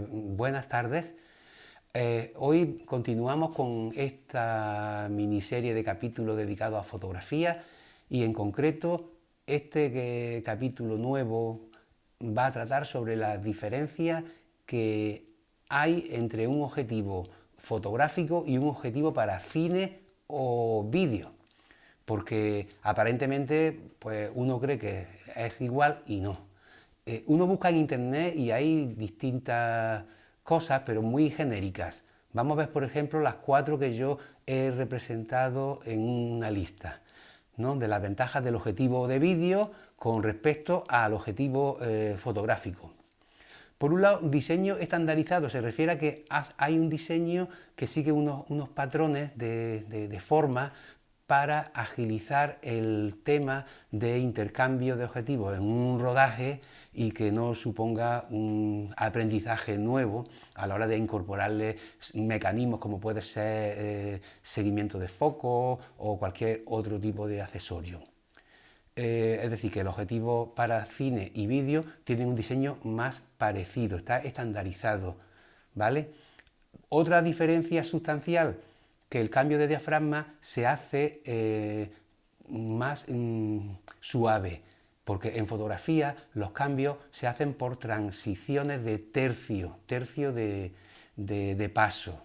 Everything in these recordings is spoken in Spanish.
Buenas tardes. Hoy continuamos con esta miniserie de capítulos dedicados a fotografía y en concreto este capítulo nuevo va a tratar sobre las diferencias que hay entre un objetivo fotográfico y un objetivo para cine o vídeo, porque aparentemente pues uno cree que es igual y no. Uno busca en internet y hay distintas cosas, pero muy genéricas. Vamos a ver, por ejemplo, las 4 que yo he representado en una lista, ¿no? De las ventajas del objetivo de vídeo con respecto al objetivo fotográfico. Por un lado, diseño estandarizado se refiere a que hay un diseño que sigue unos patrones de forma para agilizar el tema de intercambio de objetivos en un rodaje y que no suponga un aprendizaje nuevo a la hora de incorporarle mecanismos como puede ser seguimiento de foco o cualquier otro tipo de accesorio. Es decir, que el objetivo para cine y vídeo tiene un diseño más parecido, está estandarizado, ¿vale? Otra diferencia sustancial, que el cambio de diafragma se hace más suave, porque en fotografía los cambios se hacen por transiciones de tercio de paso,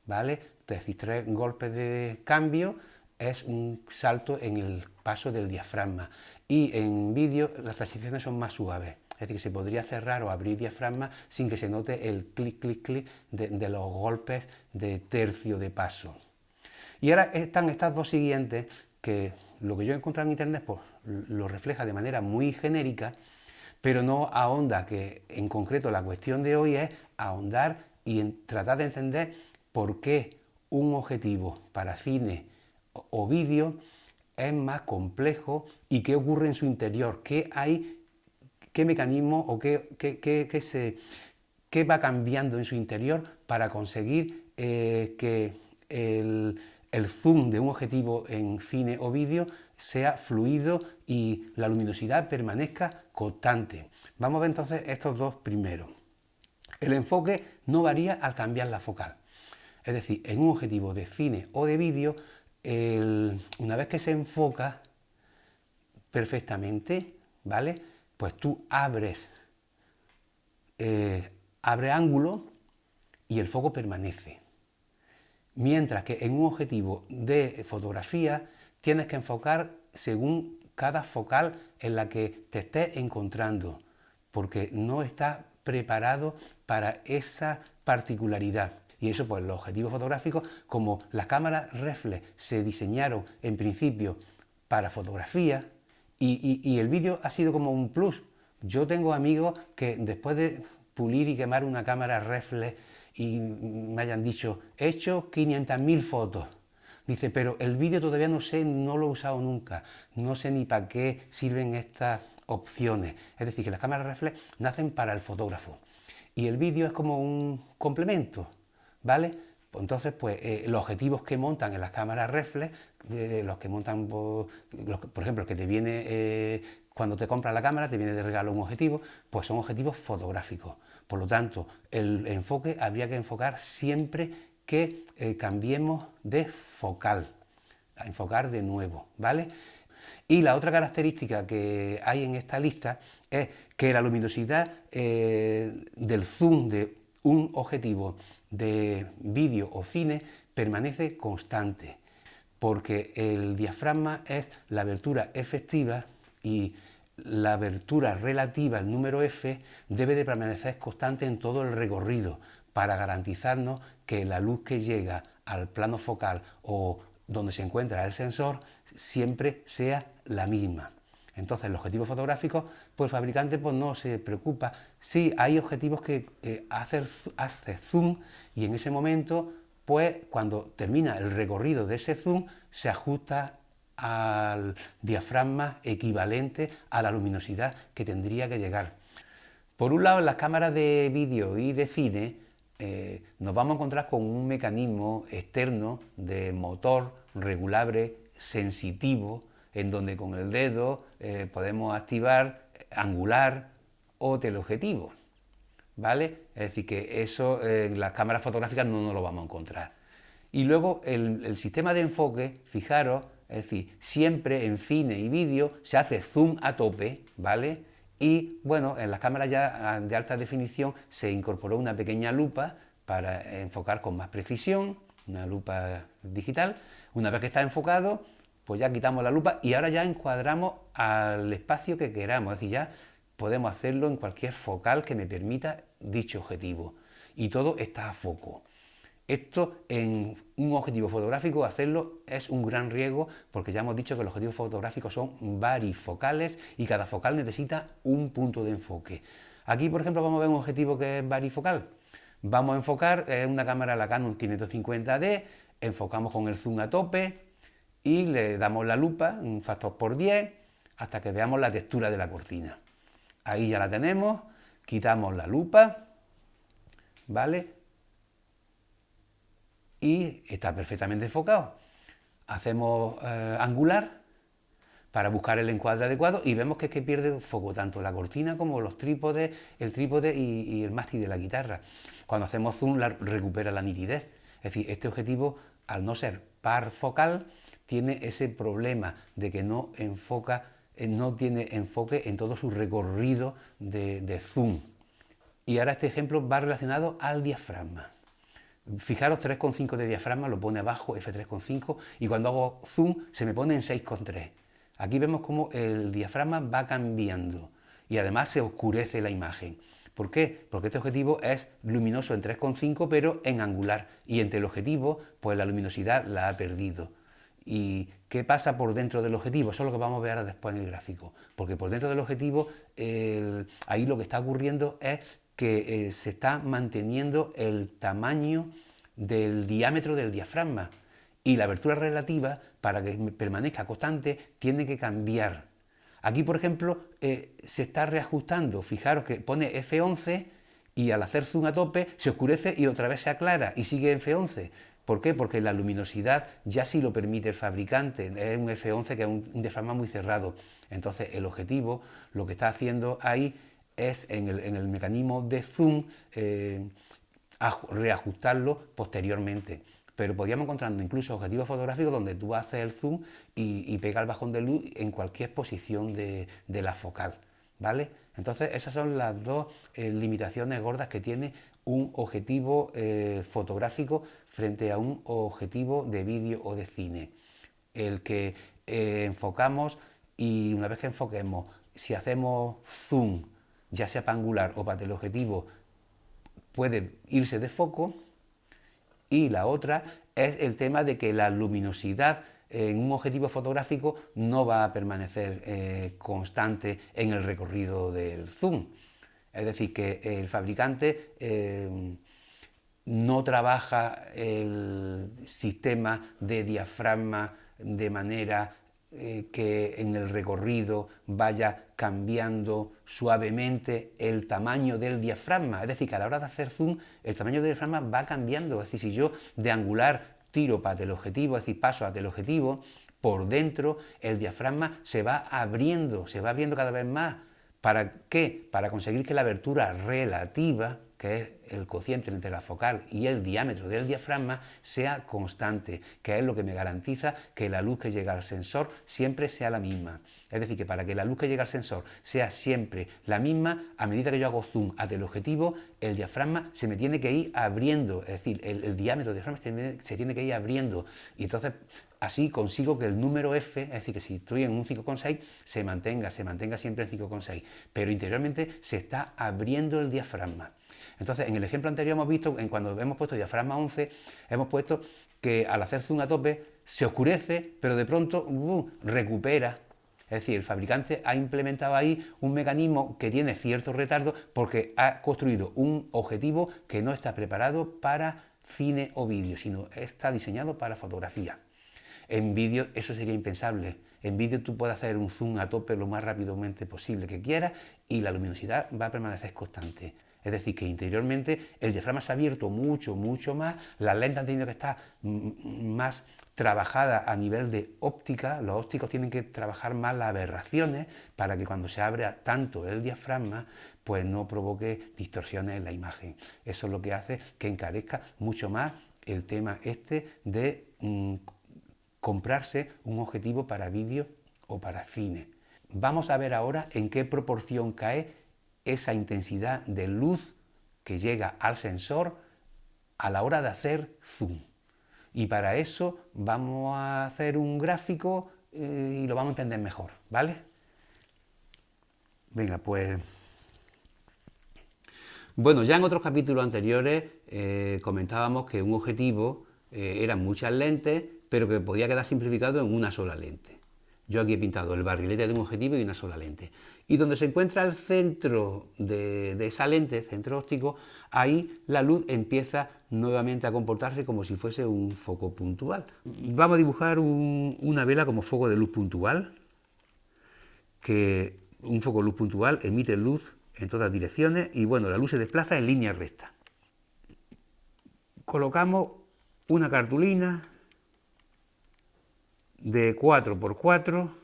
¿vale? Es decir, 3 golpes de cambio es un salto en el paso del diafragma, y en vídeo las transiciones son más suaves. Es decir, que se podría cerrar o abrir diafragma sin que se note el clic, clic, clic de los golpes de tercio de paso. Y ahora están estas dos siguientes, que lo que yo he encontrado en internet pues, lo refleja de manera muy genérica, pero no ahonda, que en concreto la cuestión de hoy es ahondar y tratar de entender por qué un objetivo para cine o vídeo es más complejo y qué ocurre en su interior, qué mecanismo o qué va cambiando en su interior para conseguir que el zoom de un objetivo en cine o vídeo sea fluido y la luminosidad permanezca constante. Vamos a ver entonces estos dos primeros. El enfoque no varía al cambiar la focal. Es decir, en un objetivo de cine o de vídeo, una vez que se enfoca perfectamente, ¿vale? Pues tú abres ángulo y el foco permanece. Mientras que en un objetivo de fotografía tienes que enfocar según cada focal en la que te estés encontrando, porque no está preparado para esa particularidad. Y eso, pues los objetivos fotográficos, como las cámaras reflex se diseñaron en principio para fotografía, y el vídeo ha sido como un plus. Yo tengo amigos que después de pulir y quemar una cámara reflex y me hayan dicho, he hecho 500.000 fotos. Dice, pero el vídeo todavía no sé, no lo he usado nunca, no sé ni para qué sirven estas opciones. Es decir, que las cámaras reflex nacen para el fotógrafo y el vídeo es como un complemento, ¿vale? Pues entonces, pues los objetivos que montan en las cámaras reflex, los que montan, por ejemplo, el que te viene cuando te compras la cámara, te viene de regalo un objetivo, pues son objetivos fotográficos. Por lo tanto, el enfoque habría que enfocar siempre que cambiemos de focal, a enfocar de nuevo, ¿vale? Y la otra característica que hay en esta lista es que la luminosidad del zoom de un objetivo de vídeo o cine permanece constante, porque el diafragma es la abertura efectiva y la abertura relativa, el número F, debe de permanecer constante en todo el recorrido para garantizarnos que la luz que llega al plano focal o donde se encuentra el sensor siempre sea la misma. Entonces, los objetivos fotográficos, pues el fabricante pues, no se preocupa. Sí, hay objetivos que hace zoom y en ese momento, pues cuando termina el recorrido de ese zoom, se ajusta al diafragma equivalente a la luminosidad que tendría que llegar. Por un lado, en las cámaras de vídeo y de cine nos vamos a encontrar con un mecanismo externo de motor regulable, sensitivo, en donde con el dedo podemos activar angular o teleobjetivo, ¿vale? Es decir, que eso en las cámaras fotográficas no nos lo vamos a encontrar. Y luego el sistema de enfoque, fijaros, es decir, siempre en cine y vídeo se hace zoom a tope, ¿vale? Y bueno, en las cámaras ya de alta definición se incorporó una pequeña lupa para enfocar con más precisión, una lupa digital. Una vez que está enfocado, pues ya quitamos la lupa y ahora ya encuadramos al espacio que queramos, es decir, ya podemos hacerlo en cualquier focal que me permita dicho objetivo. Y todo está a foco. Esto en un objetivo fotográfico hacerlo es un gran riesgo porque ya hemos dicho que los objetivos fotográficos son varifocales y cada focal necesita un punto de enfoque. Aquí, por ejemplo, vamos a ver un objetivo que es varifocal. Vamos a enfocar una cámara, la Canon 550D, enfocamos con el zoom a tope y le damos la lupa, un factor por 10, hasta que veamos la textura de la cortina. Ahí ya la tenemos, quitamos la lupa, ¿vale? Y está perfectamente enfocado. Hacemos angular para buscar el encuadre adecuado y vemos que es que pierde foco tanto la cortina como los trípodes, el trípode y el mástil de la guitarra. Cuando hacemos zoom recupera la nitidez. Es decir, este objetivo, al no ser par focal, tiene ese problema de que no enfoca, no tiene enfoque en todo su recorrido de zoom. Y ahora este ejemplo va relacionado al diafragma. Fijaros, 3,5 de diafragma, lo pone abajo, F3,5, y cuando hago zoom se me pone en 6,3. Aquí vemos cómo el diafragma va cambiando y además se oscurece la imagen. ¿Por qué? Porque este objetivo es luminoso en 3,5 pero en angular y entre el objetivo pues la luminosidad la ha perdido. ¿Y qué pasa por dentro del objetivo? Eso es lo que vamos a ver ahora después en el gráfico. Porque por dentro del objetivo ahí lo que está ocurriendo es que se está manteniendo el tamaño del diámetro del diafragma y la abertura relativa, para que permanezca constante, tiene que cambiar. Aquí, por ejemplo, se está reajustando. Fijaros que pone F11 y al hacer zoom a tope se oscurece y otra vez se aclara y sigue F11. ¿Por qué? Porque la luminosidad ya sí lo permite el fabricante. Es un F11 que es un diafragma muy cerrado. Entonces el objetivo lo que está haciendo ahí es en el mecanismo de zoom reajustarlo posteriormente. Pero podríamos encontrar incluso objetivos fotográficos donde tú haces el zoom y pega el bajón de luz en cualquier posición de la focal, ¿vale? Entonces esas son las dos limitaciones gordas que tiene un objetivo fotográfico frente a un objetivo de vídeo o de cine. El que enfocamos y una vez que enfoquemos, si hacemos zoom, ya sea para angular o para teleobjetivo, puede irse de foco. Y la otra es el tema de que la luminosidad en un objetivo fotográfico no va a permanecer constante en el recorrido del zoom. Es decir, que el fabricante no trabaja el sistema de diafragma de manera que en el recorrido vaya cambiando suavemente el tamaño del diafragma. Es decir, que a la hora de hacer zoom el tamaño del diafragma va cambiando. Es decir, si yo de angular tiro para teleobjetivo, es decir, paso a teleobjetivo, por dentro el diafragma se va abriendo cada vez más. ¿Para qué? Para conseguir que la abertura relativa, que es el cociente entre la focal y el diámetro del diafragma, sea constante, que es lo que me garantiza que la luz que llega al sensor siempre sea la misma. Es decir, que para que la luz que llega al sensor sea siempre la misma, a medida que yo hago zoom a teleobjetivo, el diafragma se me tiene que ir abriendo, es decir, el diámetro del diafragma se tiene que ir abriendo. Y entonces así consigo que el número F, es decir, que si estoy en un 5,6, se mantenga siempre en 5,6, pero interiormente se está abriendo el diafragma. Entonces, en el ejemplo anterior hemos visto, cuando hemos puesto diafragma 11, hemos puesto que al hacer zoom a tope se oscurece, pero de pronto recupera. Es decir, el fabricante ha implementado ahí un mecanismo que tiene cierto retardo porque ha construido un objetivo que no está preparado para cine o vídeo, sino está diseñado para fotografía. En vídeo eso sería impensable. En vídeo tú puedes hacer un zoom a tope lo más rápidamente posible que quieras y la luminosidad va a permanecer constante. Es decir, que interiormente el diafragma se ha abierto mucho, mucho más, las lentes han tenido que estar más trabajadas a nivel de óptica, los ópticos tienen que trabajar más las aberraciones para que cuando se abra tanto el diafragma, pues no provoque distorsiones en la imagen. Eso es lo que hace que encarezca mucho más el tema este de comprarse un objetivo para vídeo o para cine. Vamos a ver ahora en qué proporción cae esa intensidad de luz que llega al sensor a la hora de hacer zoom. Y para eso vamos a hacer un gráfico y lo vamos a entender mejor, ¿vale? Venga, pues... Bueno, ya en otros capítulos anteriores comentábamos que un objetivo eran muchas lentes, pero que podía quedar simplificado en una sola lente. Yo aquí he pintado el barrilete de un objetivo y una sola lente. Y donde se encuentra el centro de esa lente, centro óptico, ahí la luz empieza nuevamente a comportarse como si fuese un foco puntual. Vamos a dibujar una vela como foco de luz puntual, que un foco de luz puntual emite luz en todas direcciones y bueno, la luz se desplaza en línea recta. Colocamos una cartulina de 4 por 4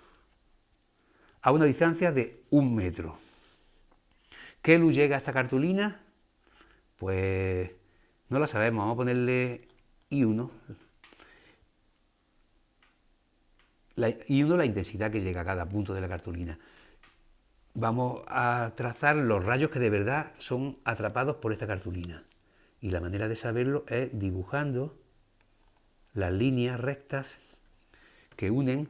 a una distancia de 1 metro. ¿Qué luz llega a esta cartulina? Pues no la sabemos, vamos a ponerle I1. I1 la intensidad que llega a cada punto de la cartulina. Vamos a trazar los rayos que de verdad son atrapados por esta cartulina. Y la manera de saberlo es dibujando las líneas rectas que unen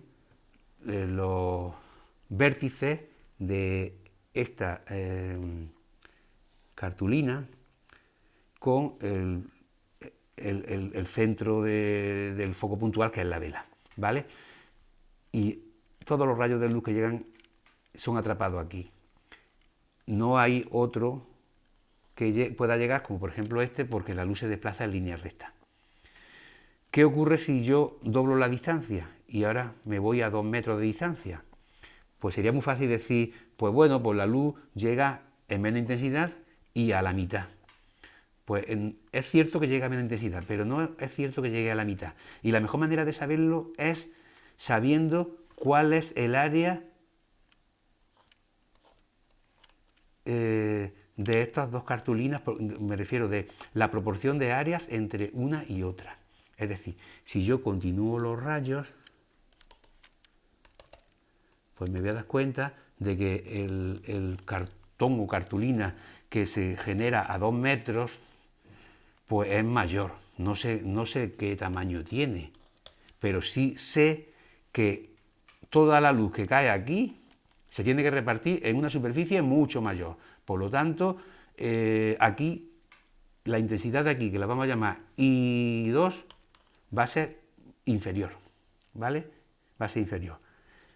los vértices de esta cartulina con el centro del foco puntual, que es la vela, ¿vale? Y todos los rayos de luz que llegan son atrapados aquí. No hay otro que pueda llegar, como por ejemplo este, porque la luz se desplaza en línea recta. ¿Qué ocurre si yo doblo la distancia y ahora me voy a 2 metros de distancia? Pues sería muy fácil decir, pues bueno, pues la luz llega en menos intensidad y a la mitad. Pues es cierto que llega a menos intensidad, pero no es cierto que llegue a la mitad. Y la mejor manera de saberlo es sabiendo cuál es el área de estas dos cartulinas, me refiero de la proporción de áreas entre una y otra. Es decir, si yo continúo los rayos, pues me voy a dar cuenta de que el cartón o cartulina que se genera a 2 metros, pues es mayor. No sé qué tamaño tiene, pero sí sé que toda la luz que cae aquí se tiene que repartir en una superficie mucho mayor. Por lo tanto, aquí, la intensidad de aquí, que la vamos a llamar I2, va a ser inferior, ¿vale? Va a ser inferior.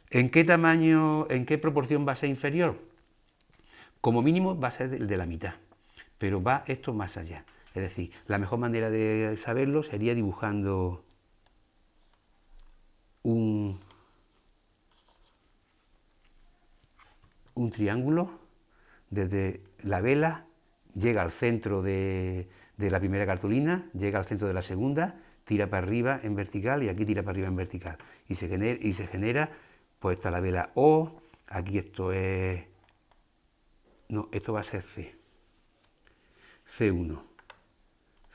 ¿En qué tamaño, en qué proporción va a ser inferior? Como mínimo va a ser de la mitad, pero va esto más allá. Es decir, la mejor manera de saberlo sería dibujando un triángulo. Desde la vela llega al centro de la primera cartulina, llega al centro de la segunda, tira para arriba en vertical y aquí tira para arriba en vertical. Y se genera, pues está la vela O, aquí esto es... No, esto va a ser C. C1.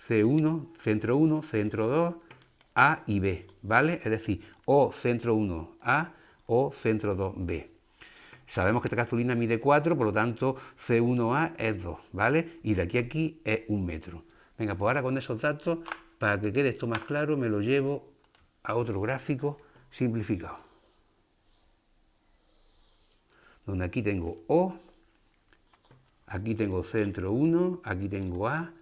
C1, centro 1, centro 2, A y B, ¿vale? Es decir, O centro 1, A, O centro 2, B. Sabemos que esta cartulina mide 4, por lo tanto C1A es 2, ¿vale? Y de aquí a aquí es 1 metro. Venga, pues ahora con esos datos, para que quede esto más claro, me lo llevo a otro gráfico simplificado. Donde aquí tengo O, aquí tengo centro 1, aquí tengo A,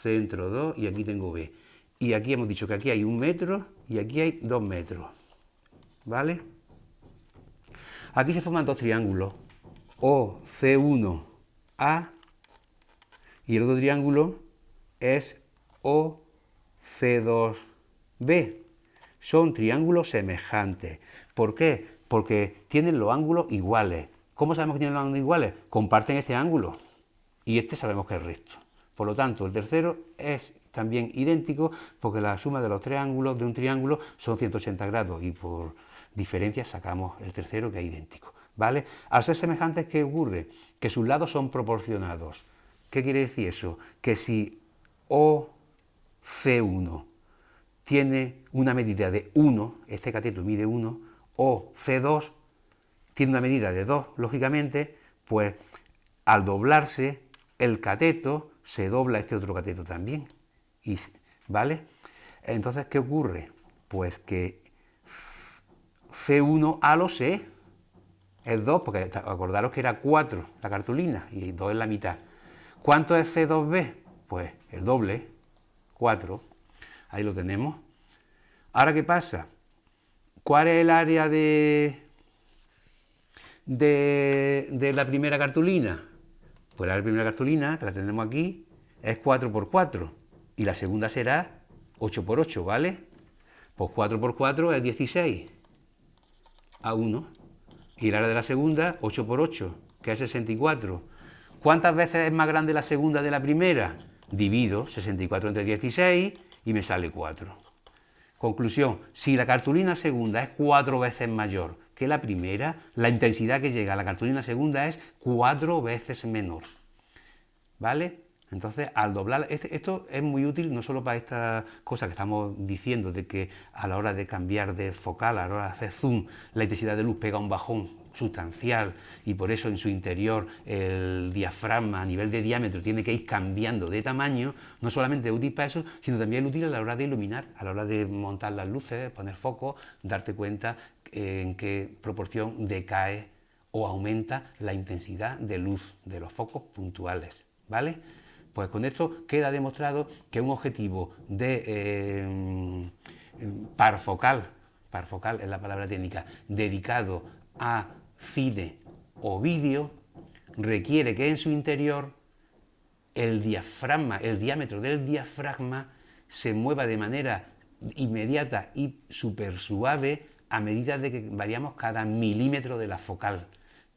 centro 2 y aquí tengo B. Y aquí hemos dicho que aquí hay 1 metro y aquí hay 2 metros, ¿vale? Aquí se forman dos triángulos, OC1A y el otro triángulo es OC2B. Son triángulos semejantes. ¿Por qué? Porque tienen los ángulos iguales. ¿Cómo sabemos que tienen los ángulos iguales? Comparten este ángulo. y este sabemos que es recto. Por lo tanto, el tercero es también idéntico porque la suma de los tres ángulos de un triángulo son 180 grados y por diferencia sacamos el tercero que es idéntico, ¿vale? Al ser semejantes, ¿qué ocurre? Que sus lados son proporcionados. ¿Qué quiere decir eso? Que si OC1 tiene una medida de 1, este cateto mide 1, OC2 tiene una medida de 2, lógicamente, pues al doblarse el cateto, se dobla este otro cateto también, ¿vale? Entonces, ¿qué ocurre? Pues que C1 a lo C es 2, porque acordaros que era 4 la cartulina y 2 es la mitad. ¿Cuánto es C2B? Pues el doble, 4, ahí lo tenemos. Ahora, ¿qué pasa? ¿Cuál es el área de la primera cartulina? Pues la primera cartulina, que la tenemos aquí, es 4 por 4 y la segunda será 8 por 8, ¿vale? Pues 4 por 4 es 16 a 1 y el área de la segunda, 8 por 8, que es 64. ¿Cuántas veces es más grande la segunda de la primera? Divido 64 entre 16 y me sale 4. Conclusión, si la cartulina segunda es 4 veces mayor que la primera, la intensidad que llega a la cartulina segunda es 4 veces menor. ¿Vale? Entonces, al doblar, esto es muy útil no solo para esta cosa que estamos diciendo, de que a la hora de cambiar de focal, a la hora de hacer zoom, la intensidad de luz pega un bajón sustancial y por eso en su interior el diafragma a nivel de diámetro tiene que ir cambiando de tamaño. No solamente es útil para eso, sino también es útil a la hora de iluminar, a la hora de montar las luces, poner focos, darte cuenta en qué proporción decae o aumenta la intensidad de luz de los focos puntuales, ¿vale? Pues con esto queda demostrado que un objetivo de parfocal es la palabra técnica, dedicado a cine o vídeo, requiere que en su interior el diafragma, el diámetro del diafragma se mueva de manera inmediata y súper suave a medida de que variamos cada milímetro de la focal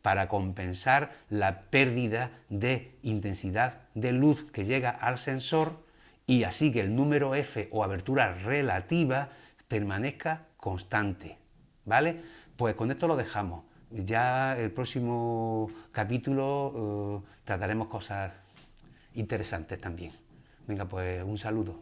para compensar la pérdida de intensidad de luz que llega al sensor y así que el número F o abertura relativa permanezca constante, ¿vale? Pues con esto lo dejamos. Ya el próximo capítulo trataremos cosas interesantes también. Venga, pues un saludo.